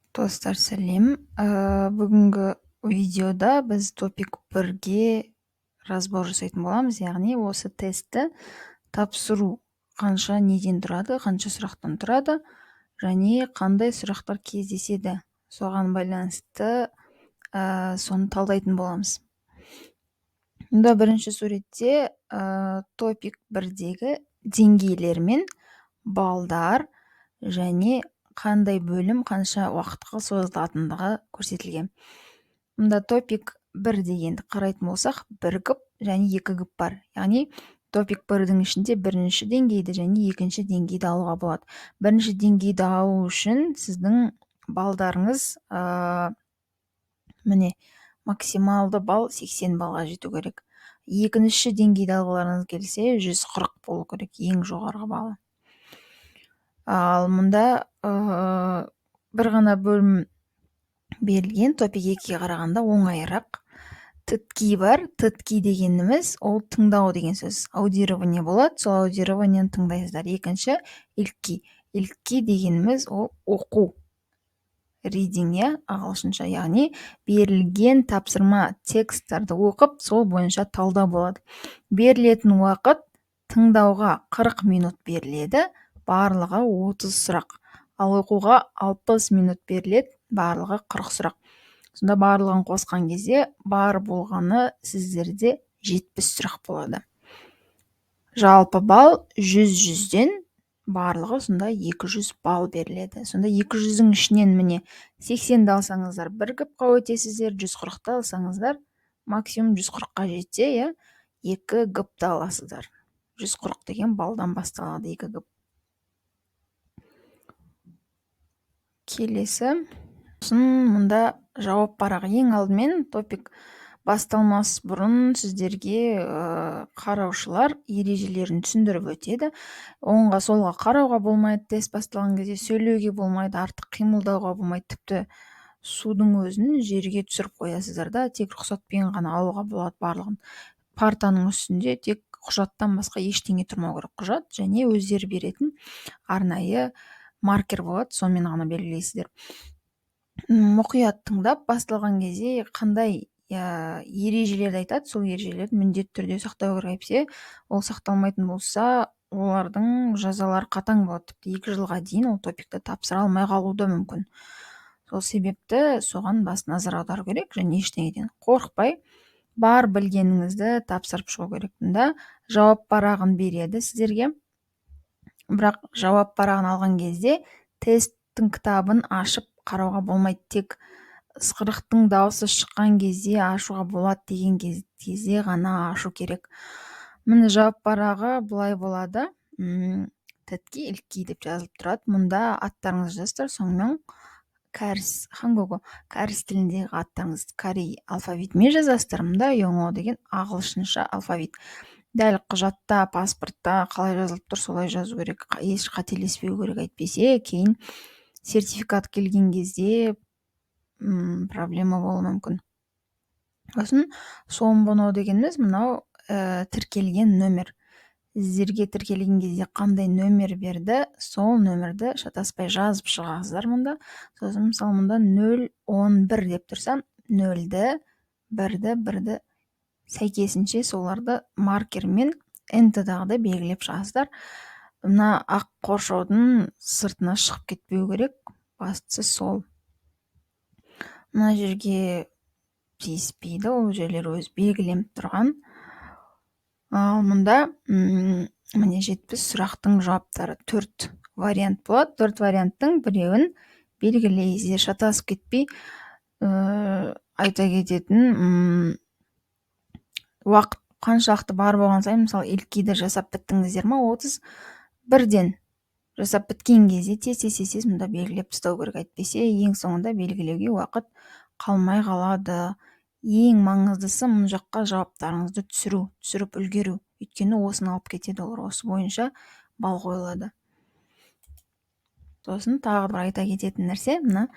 Достар, сәлем. Бүгінгі видеода біз топик 1-ге разбор жасайтын боламыз, яғни осы тестті тапсыру қанша неден тұрады, қанша сұрақтан тұрады, және қандай сұрақтар кездеседі. Соған байланысты соны талдайтын боламыз. Мұнда бірінші суретте топик 1-дегі деңгейлер мен балдар және қандай бөлім қанша уақытқа созылатындығы көрсетілген. Мұнда топик 1 дегенді қарайтын болсақ, 1 г және 2 г бар. Яғни топик 1-дің ішінде бірінші деңгейді және екінші деңгейді алуға болады. Бірінші деңгейді алу үшін сіздің балдарыңыз міне максималды балл 80 балға жету керек. Екінші деңгейді алғыларыңыз келсе 140 болу керек, ең жоғарғы балы. Ал мұнда бір ғана бөлім берілген, топик 2-ге қарағанда оңайырақ. Тітки бар. Тітки дегеніміз ол тыңдау деген сөз. Аудирование болады, сол аудированияны тыңдайсыздар. Екінші илки. Илки дегеніміз ол оқу. Reading, ағылшынша, яғни берілген тапсырма тексттарды оқып, сол бойынша талдау болады. Берілетін уақыт тыңдауға 40 минут беріледі, барлығы 30 сұрақ. Ал оқуға 60 минут беріледі, барлығы 40 сұрақ. Сонда барлығын қосқан кезде бар болғаны сіздерде 70 сұрақ болады. Жалпы балл 100-100-ден барлығы сонда 200 балл беріледі. Сонда 200-дің ішінен міне 80-ді алсаңыздар 1 г-қа өтесіздер, 140-ты алсаңыздар максимум 140-қа жетсе, 2 г-ті аласыздар. 140 деген балдан басталады 2 г. Келесі. Мұнда жауап парағы. Ең алдымен топик басталмас бұрын сіздерге қараушылар ережелерін түсіндіріп өтеді. Оңға солға қарауға болмайды, тест басталған кезде сөйлеуге болмайды, артық қимылдауға болмайды, тіпті судың өзін жерге түсіріп қоясыздар да, тек рұқсатпен ғана алуға болады барлығын. Партаның үстінде тек құжаттан басқа ештеңе тұрмау керек. Құжат және өздері беретін арнайы маркер болады, сонымен ғана белгілейсіздер. Мұқият тыңдап, басталған кезде қандай ережелерді айтады, сол ережелерді міндетті түрде сақтау керек. Ол сақталмайтын болса, олардың жазалары қатаң болады. Тіпті 2 жылға дейін ол топикті тапсыра алмай қалуы мүмкін. Сол себепті соған бас назар аудару керек, және ештеңеден қорықпай бар білгеніңізді тапсырып шығу керек. Мұнда жауап парағын береді сіздерге. Бірақ жауап парағын алған кезде тесттің кітабын ашып қарауға болмайды, тек ысқырықтың дауысы шыққан кезде ашуға болады деген кезде ғана ашу керек. Міне жауап парағы бұлай болады. Тітки, илки деп жазылып тұрады. Мұнда аттарыңызды жазасыздар, сонымен кәріс тіліндегі аттарыңызды корей алфавитімен жазасыздар. Мұнда йоңо деген ағылшынша алфавит. Дәл құжатта, паспортта қалай жазылып тұр, солай жазу керек. Еш қателеспеу керек, әйтпесе кейін сертификат келген кезде проблема болуы мүмкін. Сосын сомбоно дегеніміз мынау тіркелген нөмір. Сіздерге тіркелген кезде қандай нөмір берді, сол нөмірді шатаспай жазып шығасыздар мұнда. Сосын мысалы мұнда 011 деп тұрса, 0-ді, 1-ді, 1-ді сәйкесінше соларды маркермен nt-дағыда белгілеп шығасыздар. Мына ақ қоршаудың сыртына шығып кетпеу керек, бастысы сол. Мына жерге тиіспейді, ол жерлер өз белгіленіп тұрған. Ал мұнда міне 70 сұрақтың жауаптары 4 вариант болады. 4 варианттың біреуін белгілейсіздер, шатасып кетпей. Айта кететін уақыт қаншалықты бар болған сайын, мысалы илкиді жасап біттіңіздер ма, 31-ден жасап біткен кезде тез мұнда белгілеп тастау керек, әйтпесе ең соңында белгілеуге уақыт қалмай қалады. Ең маңыздысы мұн жаққа жауаптарыңызды түсіріп үлгеру. Өйткені осыны алып кетеді, олар осы бойынша балл қойылады. Сосын тағы бір айта кететін нәрсе, мына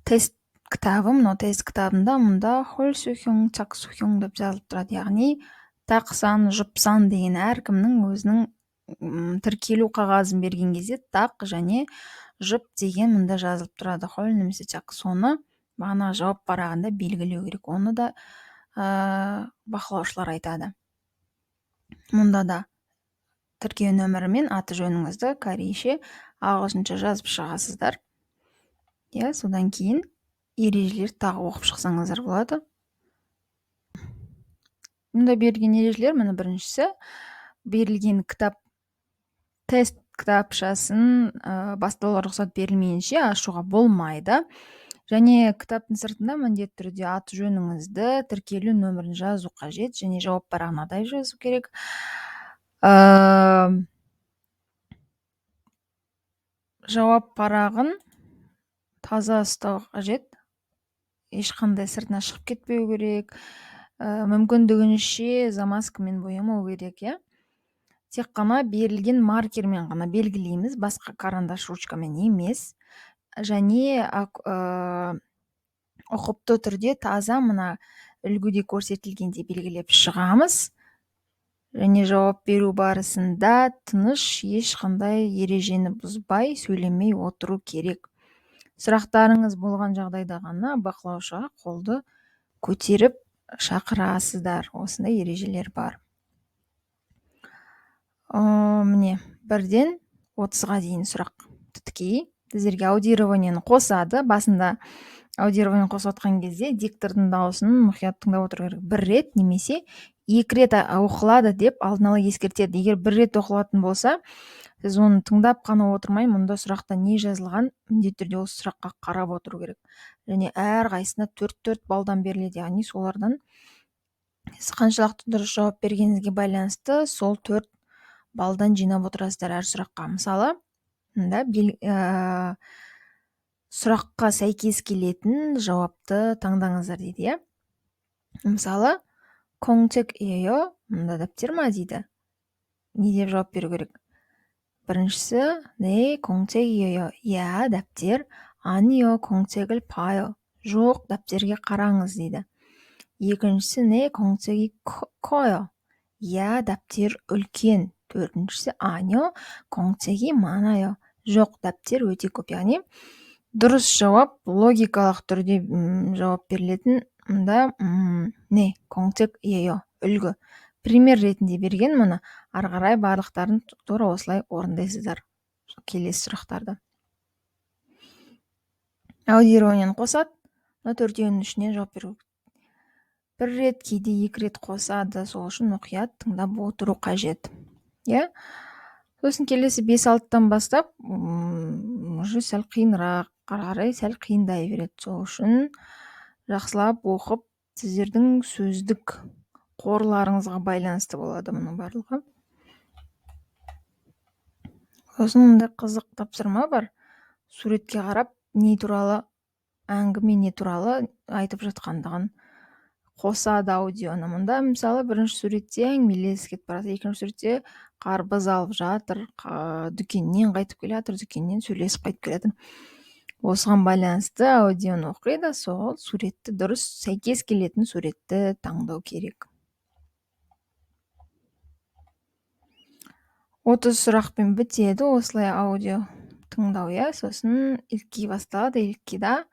тест кітабы, мына тест кітабында мұнда хольсухюң, цаксухюң деп жазылып тұрады. Яғни тақсан, жұпсан деген әркімнің өзінің тіркелу қағазын берген кезде так және жұп деген мында жазылып тұрады, холь немесе чак. Соны бағана жауап парағында белгілеу керек. Оны да бақылаушылар айтады. Мұнда да тіркеу нөмірі мен аты жөніңізді корейше, ағылшынша жазып шығасыздар. Содан кейін ережелер тағы оқып шықсаңыздар болады. Мұнда берілген ережелер, міне біріншісі, берілген кітап, тест кітапшасын бастауға рұқсат берілмейінше ашуға болмайды. Және кітаптың сыртында міндетті түрде аты жөніңізді, тіркелу нөмірін жазу қажет, және жауап парағына да жазу керек. Жауап парағын таза ұстау қажет, ешқандай сыртына шығып кетпеу керек, мүмкіндігінше замазкамен боямау керек. Тек қана берілген маркермен ғана белгілейміз, басқа карандаш ручкамен емес. Және ұқыпты түрде таза мына үлгіде көрсетілгенде белгілеп шығамыз. Және жауап беру барысында тыныш, ешқандай ережені бұзбай сөйлемей отыру керек. Сұрақтарыңыз болған жағдайда ғана бақылаушыға қолды көтеріп шақырасыздар. Осындай ережелер бар. Міне, 1-ден 30-ға дейін сұрақ тікей. Сіздерге аудированиені қосады. Басында аудированиені қосып отқан кезде диктордың дауысын мұқият тыңдап отыру керек. 1 рет немесе 2 рет оқылады деп алдын ала ескертеді. Егер 1 рет оқылатын болса, сіз оны тыңдап қана отырмай, мұнда сұрақта не жазылған, міндетті түрде осы сұраққа қарап отыру керек. Және әрқайсысына 4 балдан беріледі. Яғни солардан сіз қаншалықты дұрыс жауап бергеніңізге байланысты сол 4 балдан жинап отырасыздар әр сұраққа. Мысалы, сұраққа сәйкес келетін жауапты таңдаңыздар дейді. Мысалы, 공책이에요. мұнда дәптер ма дейді. Не деп жауап беру керек? біріншісі, 네, 공책이에요. иә, дәптер. 아니요, 공책을 봐요. жоқ, дәптерге қараңыз дейді. екіншісі, 네, 공책이 커요. иә, дәптер үлкен. төртіншісі, 아니요, 공책이 많아요. жоқ, дәптер өте көп. Яғни дұрыс жауап логикалық түрде жауап берілетін. Мұнда не, 공책이에요, үлгі. Пример ретінде берген, мұны ары қарай барлықтарын тура осылай орындайсыздар келесі сұрақтарды. Аудированиені қосады, 4-еуінің ішіне жауап беру. 1 рет, кейде 2 рет қосады, сол үшін мұқият тыңдап отыру қажет. Сосын келесі 5-6-тан бастап, уже сәл қиынырақ, қарай сәл қиындай береді. Сол үшін жақсылап оқып, сіздердің сөздік қорларыңызға байланысты болады мұның барлығы. Сосын мұнда қызық тапсырма бар. Суретке қарап, не туралы әңгіме, не туралы айтып жатқандығын қосады аудионы. Мұнда мысалы бірінші суретте әңгімелесіп кетіп барады, екінші суретте қарбыз алып жатыр, дүкеннен қайтып келатыр, дүкеннен сөйлесіп қайтып келатыр. Осыған байланысты аудионы оқиды, сол суретті дұрыс сәйкес келетін суретті таңдау керек. 30 сұрақпен бітеді осылай аудио тыңдау. Сосын илки басталады. Илкида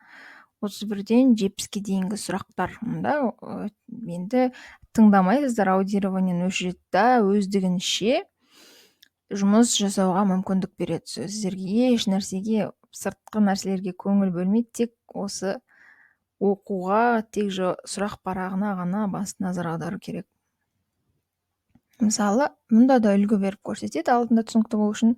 31-ден 70-ге дейінгі сұрақтар. Мұнда енді тыңдамайсыздар, аудированиені өшіреді, өздігінше жұмыс жасауға мүмкіндік береді. Сіздерге еш нәрсеге, сыртқы нәрселерге көңіл бөлмейді, тек осы оқуға, тек сұрақ парағына ғана басты назар аудару керек. Мысалы, мұнда да үлгі беріп көрсетеді, алдында түсінікті болу үшін.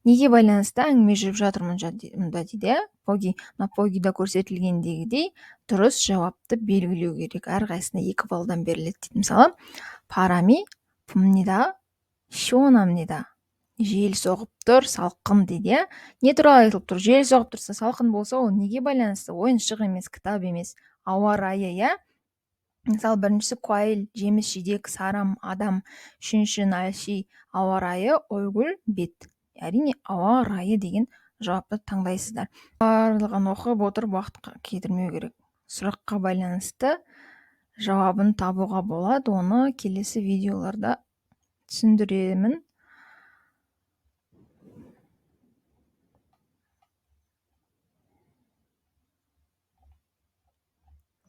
Неге байланысты әңгіме жүріп жатыр мұнда дейді. Погида көрсетілгендегідей дұрыс жауапты белгілеу керек. Әрқайсысына 2 балдан беріледі дейді. Мысалы, 바람이 붑니다, 시원합니다. Жел соғып тұр, салқын дейді. Не туралы айтылып тұр? Жел соғып тұрса, салқын болса, ол неге байланысты? Ойыншық емес, кітап емес, ауа райы. Мысалы, біріншісі қуайыл, жеміс жидек, сарам, адам. Үшінші нәрши, ауа райы, ойгүл, бет. Әрине, ауа райы деген жауапты таңдайсыздар. Барлығын оқып отырып уақытқа кетірмеу керек. Сұраққа байланысты жауабын табуға болады, оны келесі видеоларда түсіндіремін.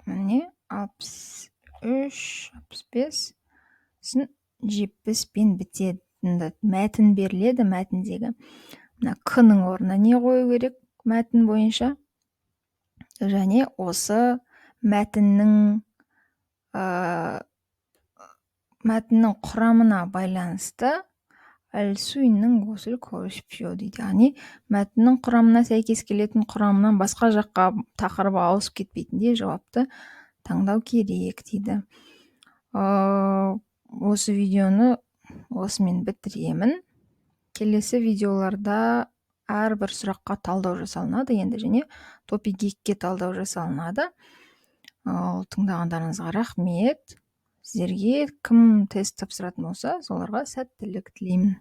міне 63, 65 сосын 70-пен бітеді. Мәтін беріледі, мәтіндегі. Мына к-ның орнына не қою керек мәтін бойынша? Және осы мәтіннің құрамына байланысты әлсуиннің госіль көрішпіо дейді. Яғни мәтіннің құрамына сәйкес келетін, құрамынан басқа жаққа тақырыбы ауысып кетпейтіндей жауапты таңдау керек дейді. Осы видеоны осымен бітіремін. Келесі видеоларда әрбір сұраққа талдау жасалынады енді, және топик-2-ге талдау жасалынады. Тыңдағандарыңызға рахмет. Сіздерге кім тест тапсыратын болса, соларға сәттілік тілеймін.